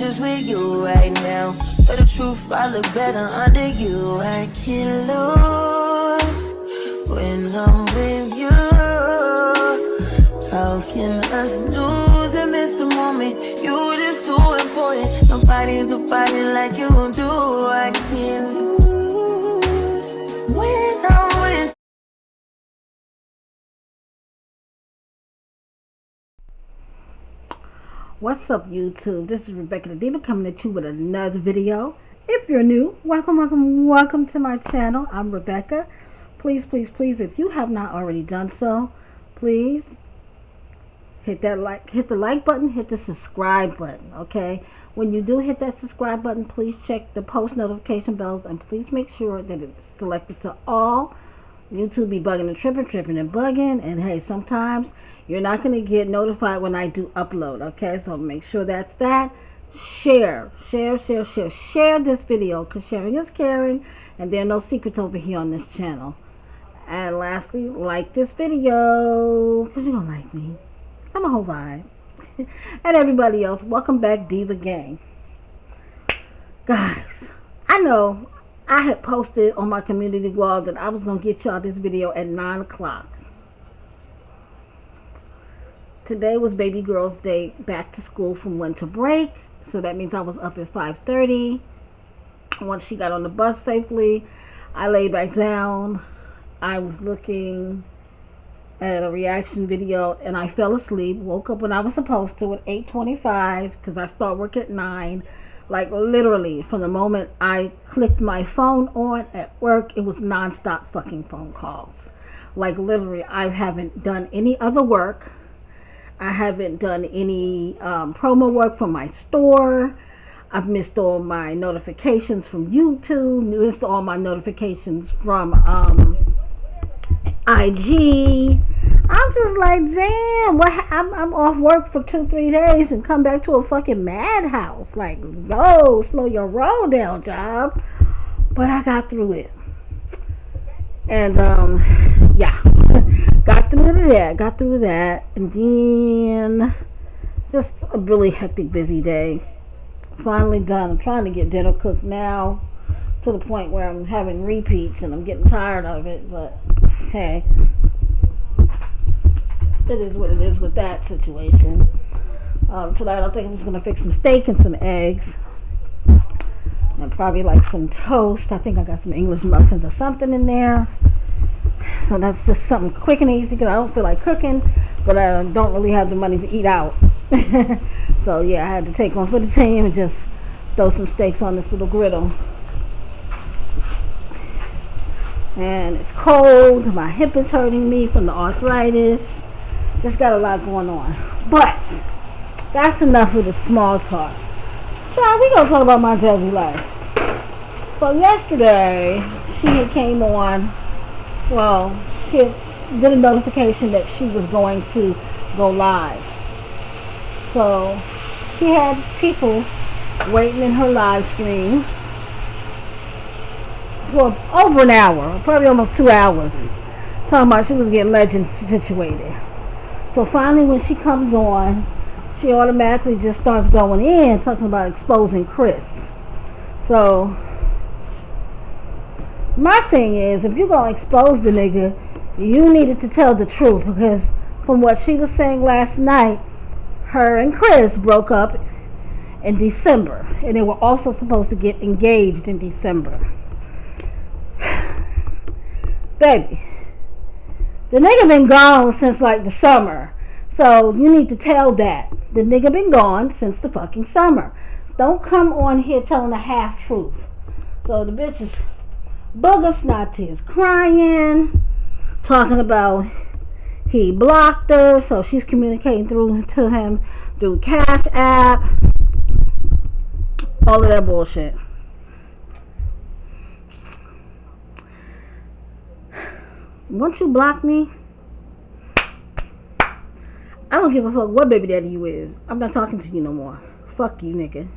just with you right now. But the truth, I look better under you. I can't lose when I'm with you. How can us lose and miss the moment? You just too important. Nobody like you do. I can't lose when I'm with. What's up, YouTube? This is Rebecca the Diva coming at you with another video. If you're new, welcome to my channel. I'm Rebecca. Please, if you have not already done so, please hit the like button, hit the subscribe button, okay? When you do hit that subscribe button, please check the post notification bells, and please make sure that it's selected to all. YouTube be bugging and tripping and bugging, and hey, sometimes you're not going to get notified when I do upload, okay? So make sure that's that. Share this video, because sharing is caring, and there are no secrets over here on this channel. And lastly, like this video, because you're going to like me. I'm a whole vibe. And everybody else, welcome back, Diva Gang. Guys, I know I had posted on my community wall that I was going to get y'all this video at 9 o'clock. Today was baby girl's day back to school from winter break. So that means I was up at 5:30. Once she got on the bus safely, I laid back down. I was looking at a reaction video and I fell asleep. Woke up when I was supposed to at 8:25 because I start work at 9. Like literally from the moment I clicked my phone on at work, it was non-stop fucking phone calls. Like literally, I haven't done any other work. I haven't done any promo work for my store. I've missed all my notifications from YouTube, missed all my notifications from IG. I'm just like, damn, I'm off work for 2-3 days and come back to a fucking madhouse. Like, no, slow your roll down, job. But I got through it. And, yeah. Got through that. And then, just a really hectic, busy day. Finally done. I'm trying to get dinner cooked now. To the point where I'm having repeats and I'm getting tired of it. But, hey. It is what it is with that situation. Tonight I think I'm just going to fix some steak and some eggs. And probably like some toast. I think I got some English muffins or something in there. So that's just something quick and easy because I don't feel like cooking. But I don't really have the money to eat out. So yeah, I had to take one for the team and just throw some steaks on this little griddle. And it's cold. My hip is hurting me from the arthritis. Just got a lot going on. But that's enough of the small talk. So we're going to talk about my daily life. So yesterday, she had came on. Well, she did a notification that she was going to go live. So she had people waiting in her live stream for over an hour, probably almost 2 hours, talking about she was getting legends situated. So finally when she comes on, she automatically just starts going in, talking about exposing Chris. So my thing is, if you're going to expose the nigga, you needed to tell the truth, because from what she was saying last night, her and Chris broke up in December, and they were also supposed to get engaged in December. Baby, the nigga been gone since like the summer. So you need to tell that. The nigga been gone since the fucking summer. Don't come on here telling a half truth. So the bitch is booger snotties crying, talking about he blocked her, so she's communicating to him through Cash App. All of that bullshit. Once you block me, I don't give a fuck what baby daddy you is. I'm not talking to you no more. Fuck you, nigga.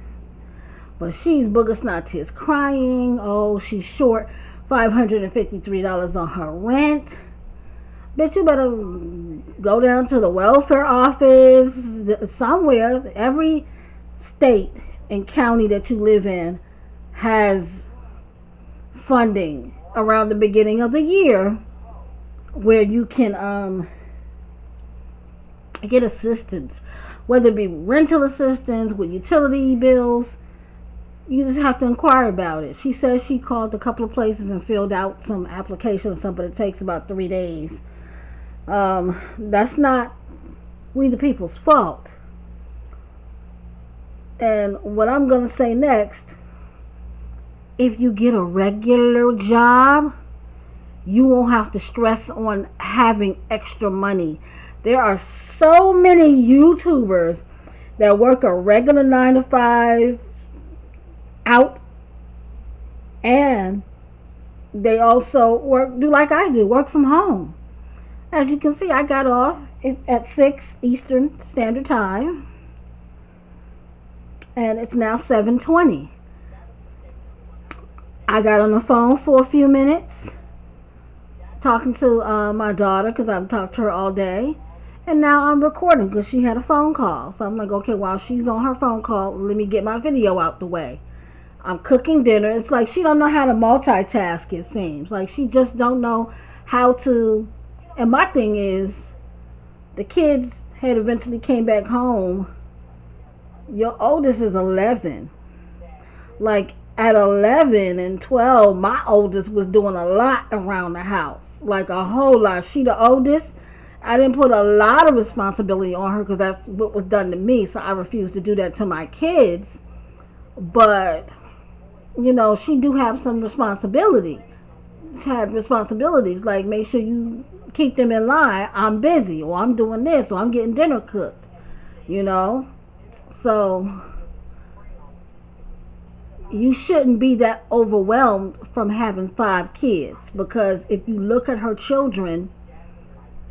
But she's booger snot tears crying. Oh, she's short $553 on her rent. Bitch, you better go down to the welfare office somewhere. Every state and county that you live in has funding around the beginning of the year where you can get assistance, whether it be rental assistance with utility bills. You just have to inquire about it. She says she called a couple of places and filled out some applications, but it takes about 3 days. That's not we the people's fault. And what I'm going to say next, if you get a regular job, you won't have to stress on having extra money. There are so many YouTubers that work a regular 9 to 5 out, and they also do like I do, work from home. As you can see, I got off at 6 Eastern Standard Time, and it's now 7:20. I got on the phone for a few minutes talking to my daughter, because I've talked to her all day, and now I'm recording because she had a phone call. So I'm like, okay, while she's on her phone call, let me get my video out the way. I'm cooking dinner. It's like she don't know how to multitask, it seems. Like she just don't know how to. And my thing is, the kids had eventually came back home. Your oldest is 11. Like at 11 and 12, my oldest was doing a lot around the house. Like a whole lot. She the oldest. I didn't put a lot of responsibility on her because that's what was done to me. So I refused to do that to my kids. But you know, she do have some responsibility. She had responsibilities, like make sure you keep them in line. I'm busy, or I'm doing this, or I'm getting dinner cooked, you know. So you shouldn't be that overwhelmed from having 5 kids, because if you look at her children,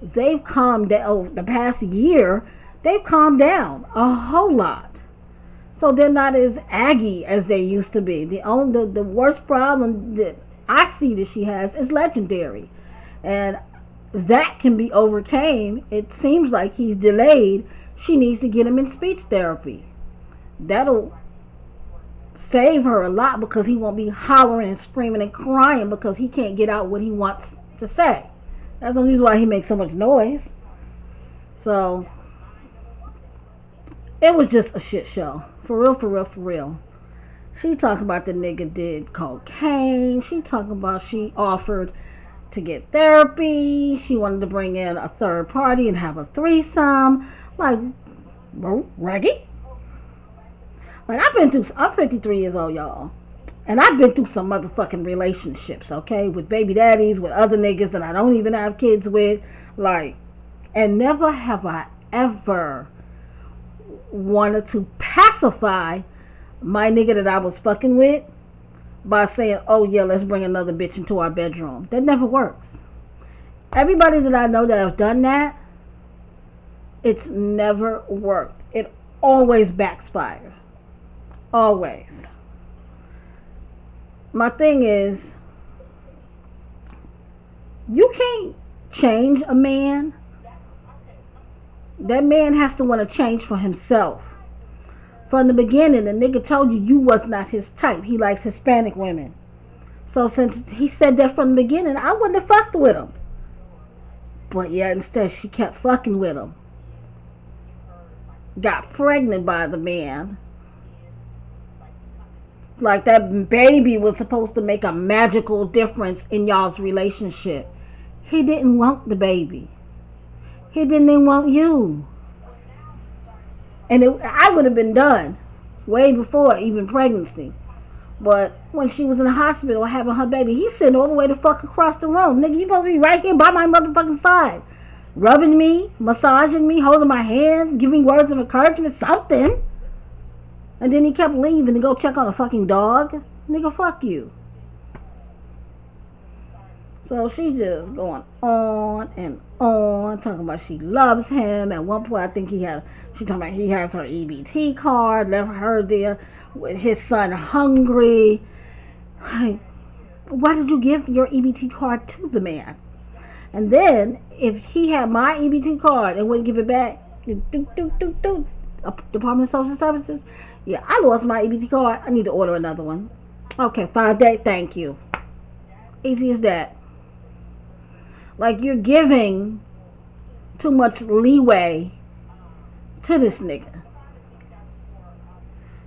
they've calmed down over the past year. They've calmed down a whole lot. So they're not as aggy as they used to be. The worst problem that I see that she has is legendary. And that can be overcame. It seems like he's delayed. She needs to get him in speech therapy. That'll save her a lot, because he won't be hollering and screaming and crying because he can't get out what he wants to say. That's the reason why he makes so much noise. So it was just a shit show. For real, for real, for real. She talked about the nigga did cocaine. She talked about she offered to get therapy. She wanted to bring in a third party and have a threesome. Like, Reggie? Like, I'm 53 years old, y'all. And I've been through some motherfucking relationships, okay? With baby daddies, with other niggas that I don't even have kids with. Like, and never have I ever wanted to pacify my nigga that I was fucking with by saying, oh yeah, let's bring another bitch into our bedroom. That never works. Everybody that I know that have done that, it's never worked. It always backfires. Always. My thing is, you can't change a man. That man has to want to change for himself. From the beginning, the nigga told you was not his type. He likes Hispanic women. So since he said that from the beginning, I wouldn't have fucked with him. But yeah, instead she kept fucking with him. Got pregnant by the man. Like that baby was supposed to make a magical difference in y'all's relationship. He didn't want the baby. He didn't even want you. And I would have been done way before even pregnancy. But when she was in the hospital having her baby, he's sitting all the way the fuck across the room. Nigga, you supposed to be right here by my motherfucking side. Rubbing me, massaging me, holding my hand, giving words of encouragement, something. And then he kept leaving to go check on a fucking dog. Nigga, fuck you. So she's just going on and on, talking about she loves him. At one point, I think she talking about he has her EBT card, left her there with his son hungry. Like, why did you give your EBT card to the man? And then, if he had my EBT card and wouldn't give it back, Department of Social Services, Yeah, I lost my EBT card. I need to order another one. Okay, 5 day. Thank you. Easy as that. Like, you're giving too much leeway to this nigga.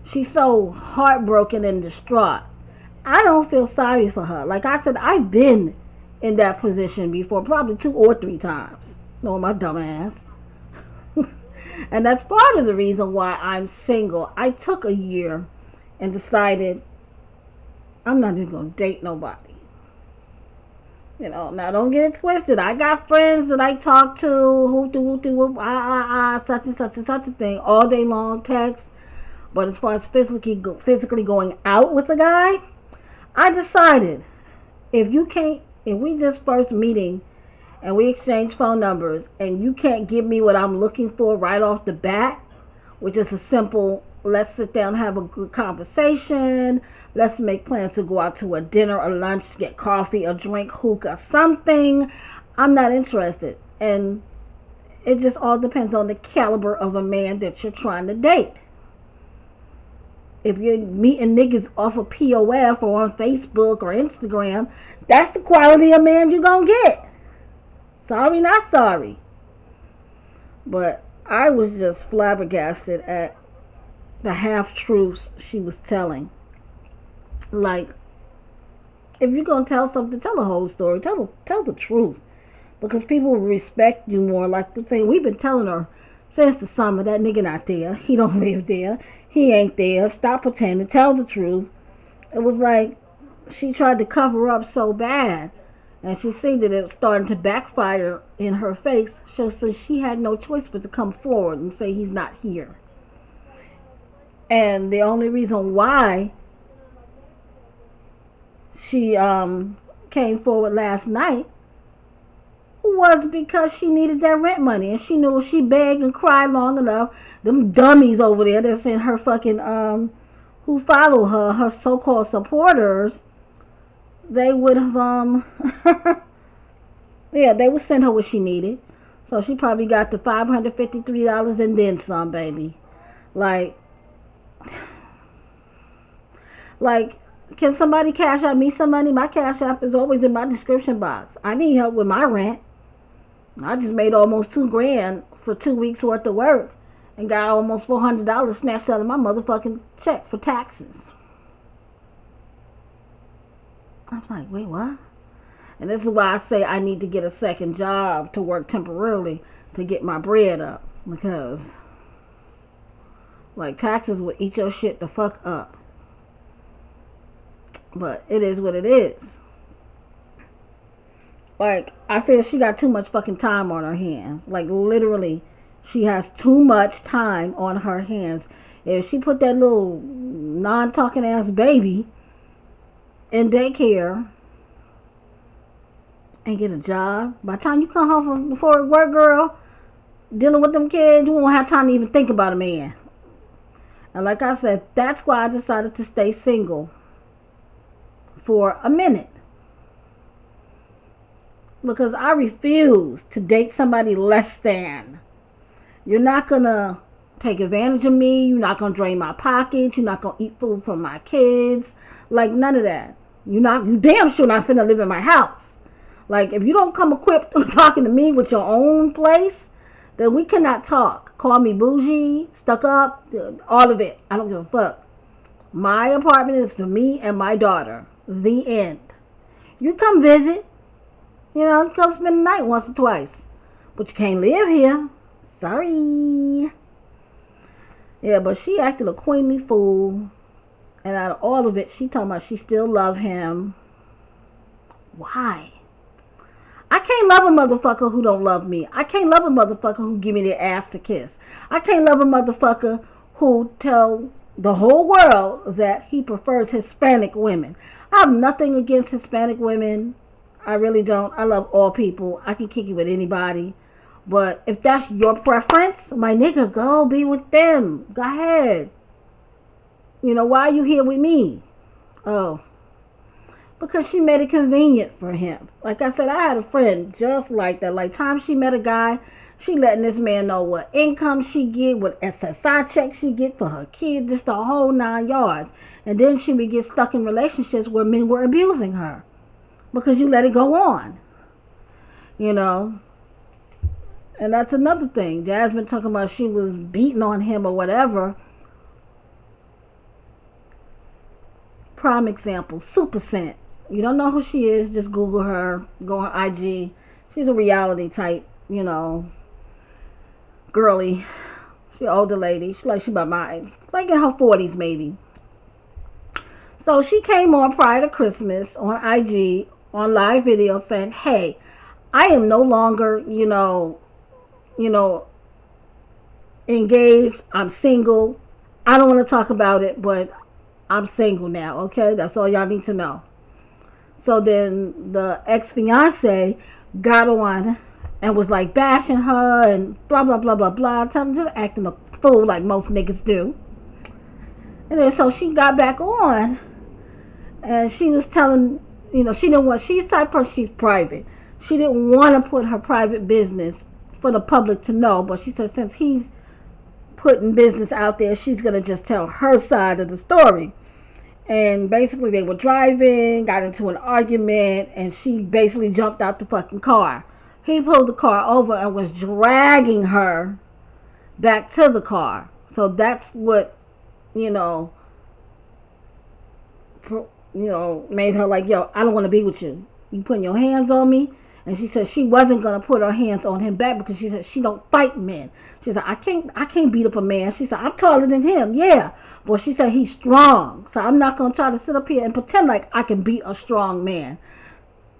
She's so heartbroken and distraught. I don't feel sorry for her. Like I said, I've been in that position before, probably 2 or 3 times. No, my dumb ass. And that's part of the reason why I'm single. I took a year and decided I'm not even going to date nobody. You know, now don't get it twisted. I got friends that I talk to who do such and such and such a thing all day long, text. But as far as physically going out with a guy, I decided if we just first meeting and we exchange phone numbers and you can't give me what I'm looking for right off the bat, which is a simple, let's sit down, have a good conversation, let's make plans to go out to a dinner or lunch, to get coffee or drink, hookah, something, I'm not interested. And it just all depends on the caliber of a man that you're trying to date. If you're meeting niggas off of POF or on Facebook or Instagram, that's the quality of man you're gonna get. Sorry, not sorry. But I was just flabbergasted at the half-truths she was telling. Like, if you're gonna tell something, tell the whole story. Tell the truth. Because people will respect you more. Like we're saying, we've been telling her since the summer, that nigga not there. He don't live there. He ain't there. Stop pretending. Tell the truth. It was like she tried to cover up so bad. And she seen that it was starting to backfire in her face. So she had no choice but to come forward and say he's not here. And the only reason why she came forward last night was because she needed that rent money. And she knew if she begged and cried long enough, them dummies over there that's in her fucking, who follow her so-called supporters, they would have, yeah, they would send her what she needed. So she probably got the $553 and then some, baby. Like, can somebody cash out me some money? My cash app is always in my description box. I need help with my rent. I just made almost $2,000 for 2 weeks worth of work and got almost $400 snatched out of my motherfucking check for taxes. I'm like, wait, what? And this is why I say I need to get a second job to work temporarily to get my bread up. Because, like, taxes will eat your shit the fuck up. But it is what it is. Like, I feel she got too much fucking time on her hands. Like, literally, she has too much time on her hands. If she put that little non-talking ass baby in daycare and get a job, by the time you come home from work, girl, dealing with them kids, you won't have time to even think about a man. And like I said, that's why I decided to stay single for a minute. Because I refuse to date somebody less than. You're not going to take advantage of me. You're not going to drain my pockets. You're not going to eat food from my kids. Like, none of that. You damn sure not finna live in my house. Like, if you don't come equipped talking to me with your own place, then we cannot talk. Call me bougie, stuck up, all of it. I don't give a fuck. My apartment is for me and my daughter. The end. You come visit. You know, come spend the night once or twice. But you can't live here. Sorry. Yeah, but she acted a queenly fool. And out of all of it, she talking about she still love him. Why? I can't love a motherfucker who don't love me. I can't love a motherfucker who give me their ass to kiss. I can't love a motherfucker who tell the whole world that he prefers Hispanic women. I have nothing against Hispanic women. I really don't. I love all people. I can kick it with anybody. But if that's your preference, my nigga, go be with them. Go ahead. You know, why are you here with me? Oh. because she made it convenient for him. Like I said, I had a friend just like that. Like, time she met a guy, she letting this man know what income she get, what SSI check she get for her kid, just the whole 9 yards. And then she would get stuck in relationships where men were abusing her because you let it go on, you know. And that's another thing. Jasmine talking about she was beating on him or whatever. Prime example, Super Scent. You don't know who she is, just Google her, go on IG. She's a reality type, you know, girly. She's an older lady. She about my age. Like in her 40s maybe. So she came on prior to Christmas on IG, on live video saying, hey, I am no longer, you know, engaged. I'm single. I don't want to talk about it, but I'm single now, okay? That's all y'all need to know. So then the ex-fiance got on and was like bashing her and blah, blah, blah, blah, blah. Just acting a fool like most niggas do. And then so she got back on and she was telling, you know, she didn't want, she's the type of person, she's private. She didn't want to put her private business for the public to know, but she said since he's putting business out there, she's going to just tell her side of the story. And basically they were driving, got into an argument, and she basically jumped out the fucking car. He pulled the car over and was dragging her back to the car. So that's what, you know, made her like, yo, I don't want to be with you. You putting your hands on me? And she said she wasn't going to put her hands on him back because she said she don't fight men. She said, I can't beat up a man. She said, I'm taller than him. Yeah. But she said he's strong. So I'm not going to try to sit up here and pretend like I can beat a strong man.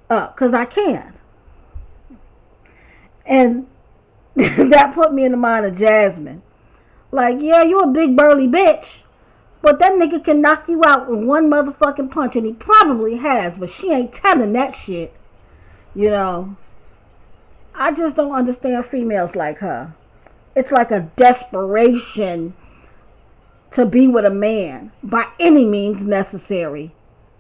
Because I can. And that put me in the mind of Jasmine. Like, yeah, you a big burly bitch. But that nigga can knock you out with one motherfucking punch. And he probably has. But she ain't telling that shit. You know, I just don't understand females like her. It's like a desperation to be with a man by any means necessary.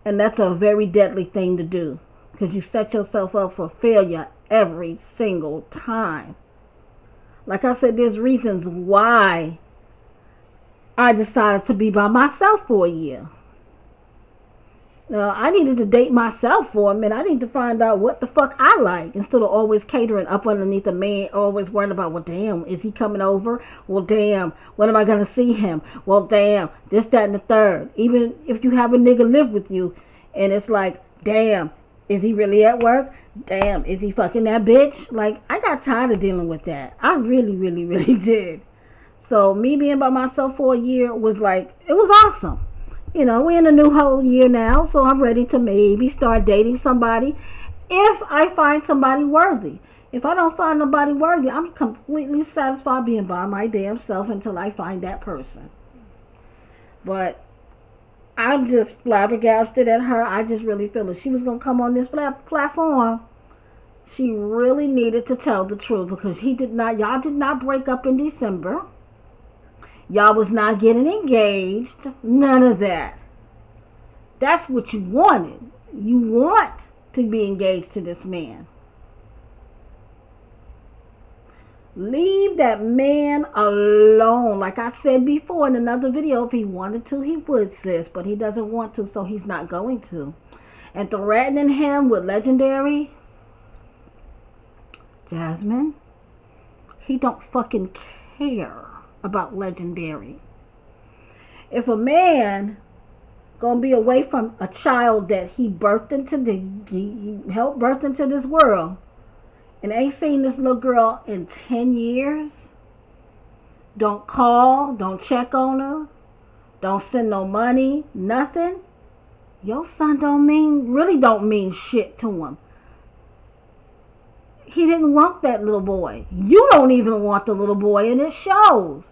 And that's a very deadly thing to do. Because you set yourself up for failure every single time. Like I said, there's reasons why I decided to be by myself for a year. I needed to date myself for a minute. I need to find out what the fuck I like instead of always catering up underneath a man, always worrying about, well, damn, is he coming over? Well, damn, when am I going to see him? Well, damn, this, that, and the third. Even if you have a nigga live with you and it's like, damn, is he really at work? Damn, is he fucking that bitch? Like, I got tired of dealing with that. I really, really, really did. So me being by myself for a year was like, it was awesome. You know, we're in a new whole year now, so I'm ready to maybe start dating somebody if I find somebody worthy. If I don't find nobody worthy, I'm completely satisfied being by my damn self until I find that person. But I'm just flabbergasted at her. I just really feel if she was going to come on this platform, she really needed to tell the truth because y'all did not break up in December. Y'all was not getting engaged. None of that. That's what you wanted. You want to be engaged to this man. Leave that man alone. Like I said before in another video, if he wanted to, he would, sis. But he doesn't want to, so he's not going to. And threatening him with Legendary, Jasmine, he don't fucking care about Legendary. If a man gonna be away from a child that he helped birth into this world and ain't seen this little girl in 10 years, don't call, don't check on her, don't send no money, nothing, your son don't mean shit to him. He didn't want that little boy. You don't even want the little boy, and it shows.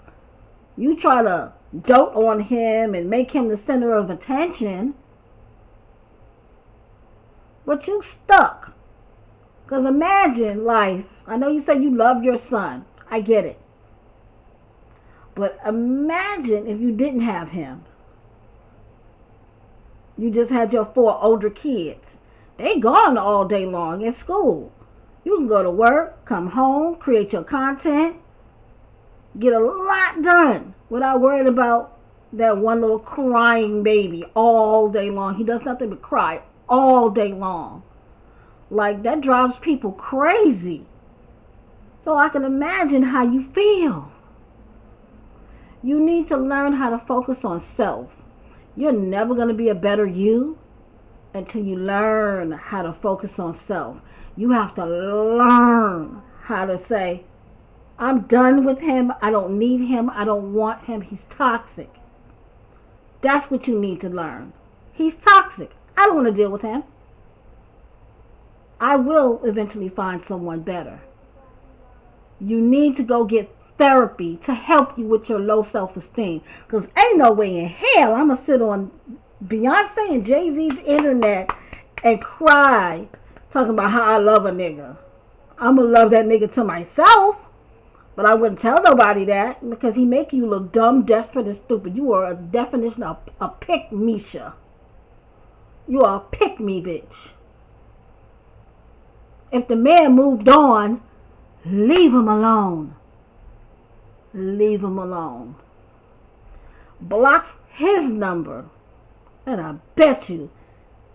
You try to dote on him and make him the center of attention, but you stuck. Because imagine life. I know you say you love your son. I get it. But imagine if you didn't have him. You just had your 4 older kids. They gone all day long at school. You can go to work, come home, create your content, get a lot done without worrying about that one little crying baby all day long. He does nothing but cry all day long. Like, that drives people crazy. So I can imagine how you feel. You need to learn how to focus on self. You're never going to be a better you until you learn how to focus on self. You have to learn how to say, I'm done with him. I don't need him. I don't want him. He's toxic. That's what you need to learn. He's toxic. I don't want to deal with him. I will eventually find someone better. You need to go get therapy to help you with your low self-esteem. Because ain't no way in hell I'm going to sit on Beyonce and Jay-Z's internet and cry talking about how I love a nigga. I'm going to love that nigga to myself. But I wouldn't tell nobody that because he make you look dumb, desperate, and stupid. You are a definition of a pick-me-sha. You are a pick-me bitch. If the man moved on, leave him alone. Leave him alone. Block his number. And I bet you,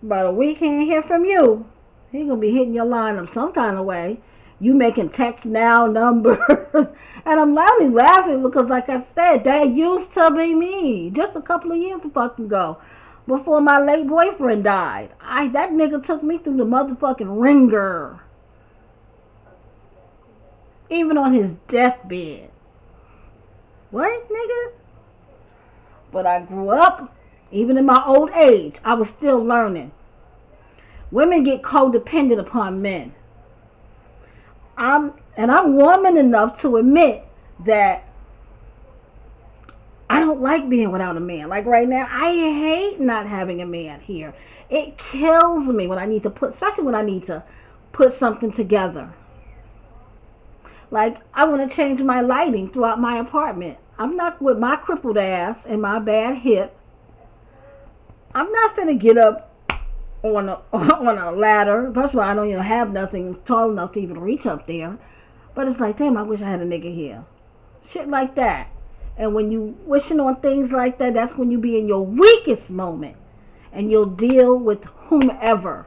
about a week he ain't hear from you. He gonna be hitting your line up some kind of way. You making text now numbers. And I'm loudly laughing because, like I said, that used to be me. Just a couple of years fucking ago. Before my late boyfriend died. That nigga took me through the motherfucking ringer. Even on his deathbed. What, nigga? But I grew up, even in my old age, I was still learning. Women get codependent upon men. I'm woman enough to admit that I don't like being without a man. Like right now, I hate not having a man here. It kills me when I need to especially when I need to put something together. Like, I want to change my lighting throughout my apartment. I'm not, with my crippled ass and my bad hip, I'm not finna get up on a ladder. First of all, I don't even have nothing tall enough to even reach up there. But it's like, damn, I wish I had a nigga here. Shit like that. And when you wishing on things like that, that's when you be in your weakest moment. And you'll deal with whomever.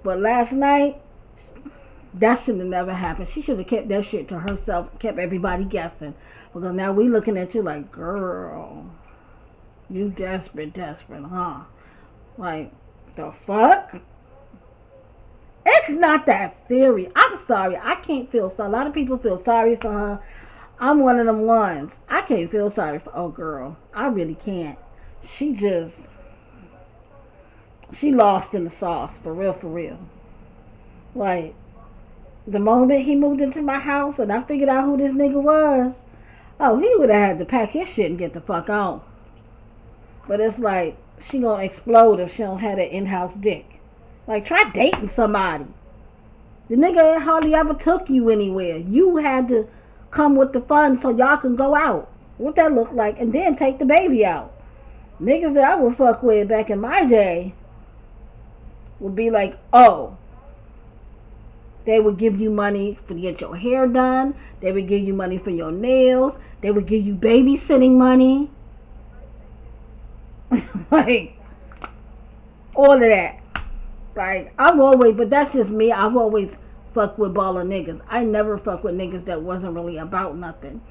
But last night, that should have never happened. She should have kept that shit to herself, kept everybody guessing. Because now we looking at you like, girl, you desperate, huh? Like, the fuck? It's not that serious. I'm sorry. I can't feel sorry. A lot of people feel sorry for her. I'm one of them ones. I can't feel sorry for old girl. I really can't. She lost in the sauce. For real. Like, the moment he moved into my house and I figured out who this nigga was, oh, he would have had to pack his shit and get the fuck out. But it's like, she gonna explode if she don't have that in-house dick. Like, try dating somebody. The nigga hardly ever took you anywhere. You had to come with the funds so y'all can go out. What that look like? And then take the baby out. Niggas that I would fuck with back in my day would be like, oh, they would give you money to get your hair done. They would give you money for your nails. They would give you babysitting money. Like, all of that. Like, but that's just me. I've always fucked with baller niggas. I never fucked with niggas that wasn't really about nothing.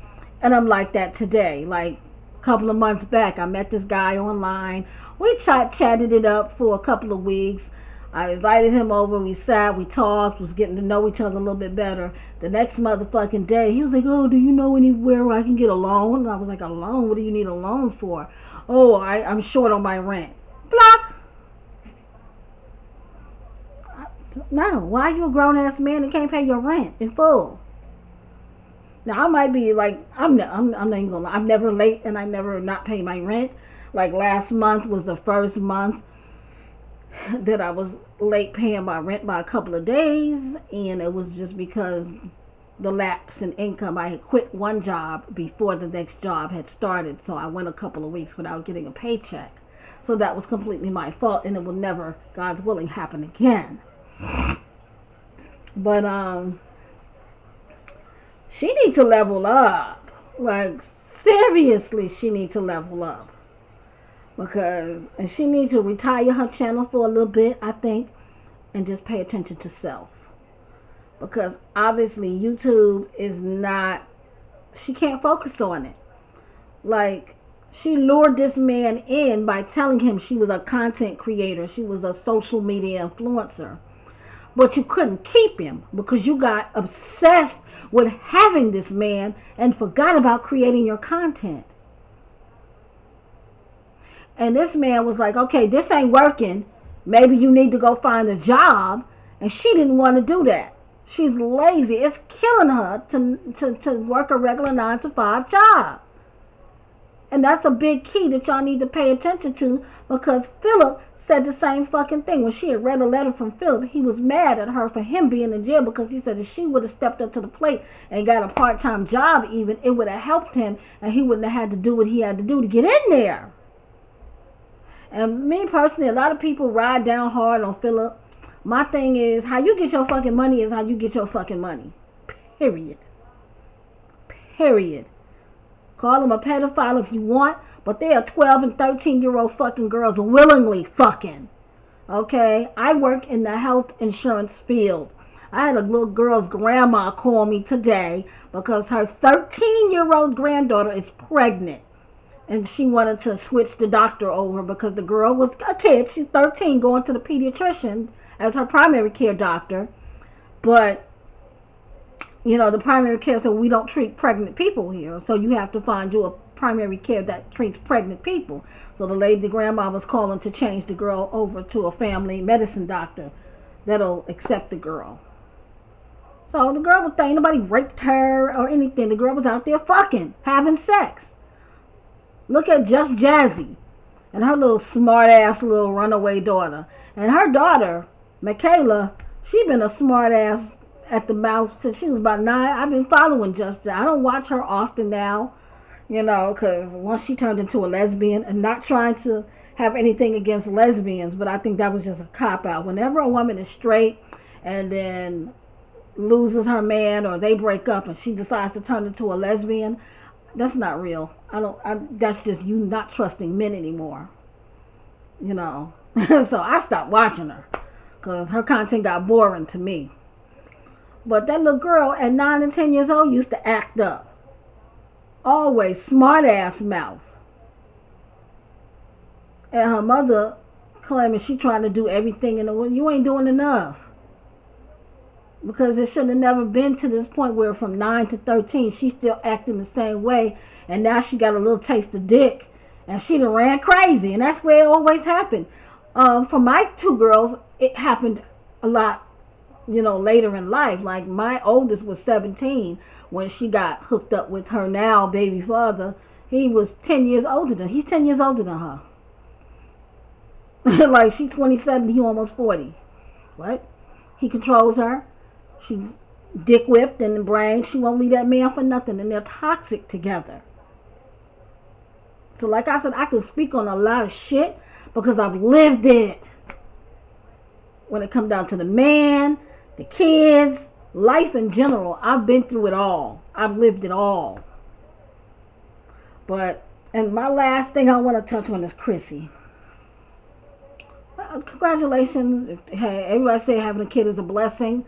And I'm like that today. Like, a couple of months back, I met this guy online. We chatted it up for a couple of weeks. I invited him over. We sat, we talked, was getting to know each other a little bit better. The next motherfucking day, he was like, oh, do you know anywhere where I can get a loan? And I was like, a loan? What do you need a loan for? Oh, I'm short on my rent. Block. No, why are you a grown-ass man and can't pay your rent in full? Now, I might be like, I'm not even gonna lie. I'm never late and I never not pay my rent. Like, last month was the first month that I was late paying my rent by a couple of days, and it was just because the lapse in income. I had quit one job before the next job had started, so I went a couple of weeks without getting a paycheck. So that was completely my fault, and it will never, God's willing, happen again. But she needs to level up. Like, seriously, she needs to level up. And she needs to retire her channel for a little bit, I think, and just pay attention to self. Because obviously YouTube is not, she can't focus on it. Like, she lured this man in by telling him she was a content creator, she was a social media influencer. But you couldn't keep him because you got obsessed with having this man and forgot about creating your content. And this man was like, okay, this ain't working. Maybe you need to go find a job. And she didn't want to do that. She's lazy. It's killing her to work a regular 9-to-5 job. And that's a big key that y'all need to pay attention to, because Philip said the same fucking thing. When she had read a letter from Philip, he was mad at her for him being in jail, because he said if she would have stepped up to the plate and got a part-time job even, it would have helped him and he wouldn't have had to do what he had to do to get in there. And me personally, a lot of people ride down hard on Philip. My thing is, how you get your fucking money is how you get your fucking money. Period. Period. Call him a pedophile if you want, but they are 12 and 13-year-old fucking girls willingly fucking. Okay? I work in the health insurance field. I had a little girl's grandma call me today because her 13-year-old granddaughter is pregnant. And she wanted to switch the doctor over because the girl was a kid. She's 13, going to the pediatrician as her primary care doctor. But, you know, the primary care said, we don't treat pregnant people here. So you have to find you a primary care that treats pregnant people. So the grandma was calling to change the girl over to a family medicine doctor that'll accept the girl. So the girl was saying nobody raped her or anything. The girl was out there fucking, having sex. Look at Just Jazzy and her little smart-ass little runaway daughter. And her daughter, Michaela, she been a smart-ass at the mouth since she was about 9. I've been following Just Jazzy. I don't watch her often now, you know, because once she turned into a lesbian, and not trying to have anything against lesbians, but I think that was just a cop-out. Whenever a woman is straight and then loses her man or they break up and she decides to turn into a lesbian, that's not real. That's just you not trusting men anymore. You know. So I stopped watching her because her content got boring to me. But that little girl at 9 and 10 years old used to act up. Always smart ass mouth. And her mother claiming she trying to do everything in the world. You ain't doing enough. Because it should have never been to this point where from 9 to 13 she's still acting the same way, and now she got a little taste of dick and she done ran crazy. And that's where it always happened. For my 2 girls, it happened a lot, you know, later in life. Like my oldest was 17 when she got hooked up with her now baby father. He was 10 years older than he's 10 years older than her. Like she's 27, he almost 40. What? He controls her. She's dick whipped in the brain. She won't leave that man for nothing. And they're toxic together. So like I said, I can speak on a lot of shit because I've lived it. When it comes down to the man, the kids, life in general, I've been through it all. I've lived it all. And my last thing I want to touch on is Chrissy. Congratulations. Hey, everybody say having a kid is a blessing.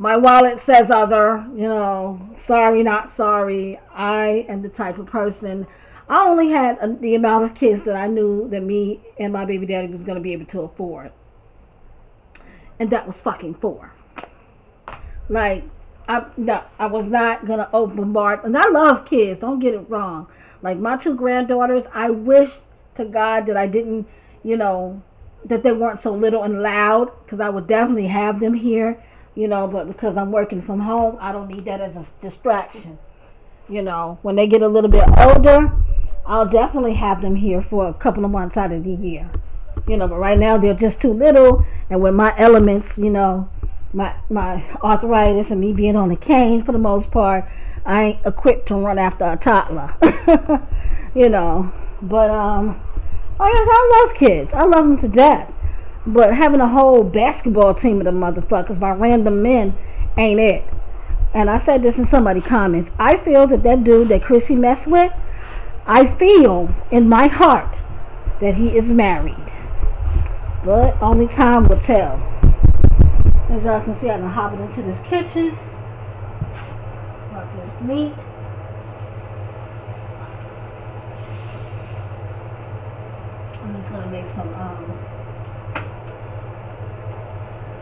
My wallet says other, you know, sorry, not sorry. I am the type of person, I only had the amount of kids that I knew that me and my baby daddy was going to be able to afford. And that was fucking 4. Like, I was not going to bombard. And I love kids, don't get it wrong. Like my 2 granddaughters, I wish to God that I didn't, you know, that they weren't so little and loud, because I would definitely have them here. You know, but because I'm working from home, I don't need that as a distraction. You know, when they get a little bit older, I'll definitely have them here for a couple of months out of the year. You know, but right now they're just too little. And with my elements, you know, my arthritis and me being on a cane for the most part, I ain't equipped to run after a toddler. You know, but Oh yes, I love kids. I love them to death. But having a whole basketball team of the motherfuckers by random men ain't it. And I said this in somebody's comments. I feel that dude that Chrissy messed with, I feel in my heart that he is married. But only time will tell. As y'all can see, I done hobbled into this kitchen. Got this meat. I'm just gonna make some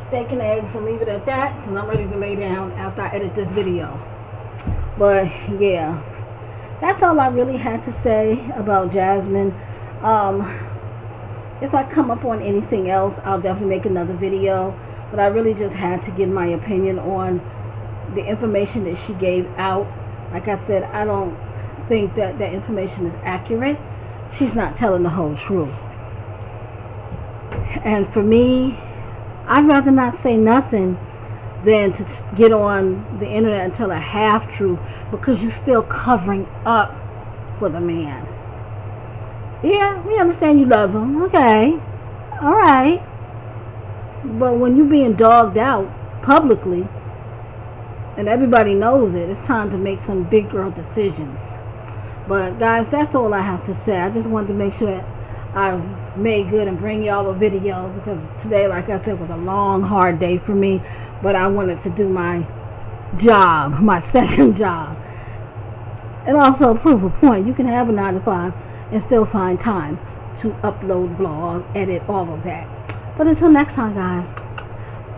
steak and eggs and leave it at that because I'm ready to lay down after I edit this video. But yeah, that's all I really had to say about Jasmine. If I come up on anything else, I'll definitely make another video. But I really just had to give my opinion on the information that she gave out. Like I said, I don't think that information is accurate. She's not telling the whole truth. And for me, I'd rather not say nothing than to get on the internet and tell a half truth because you're still covering up for the man. Yeah, we understand you love him. Okay. Alright. But when you're being dogged out publicly and everybody knows it, it's time to make some big girl decisions. But guys, that's all I have to say. I just wanted to make sure I made good and bring y'all a video because today, like I said, was a long, hard day for me. But I wanted to do my job, my second job. And also prove a point. You can have a 9 to 5 and still find time to upload, vlog, edit, all of that. But until next time, guys.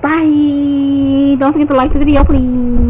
Bye. Don't forget to like the video, please.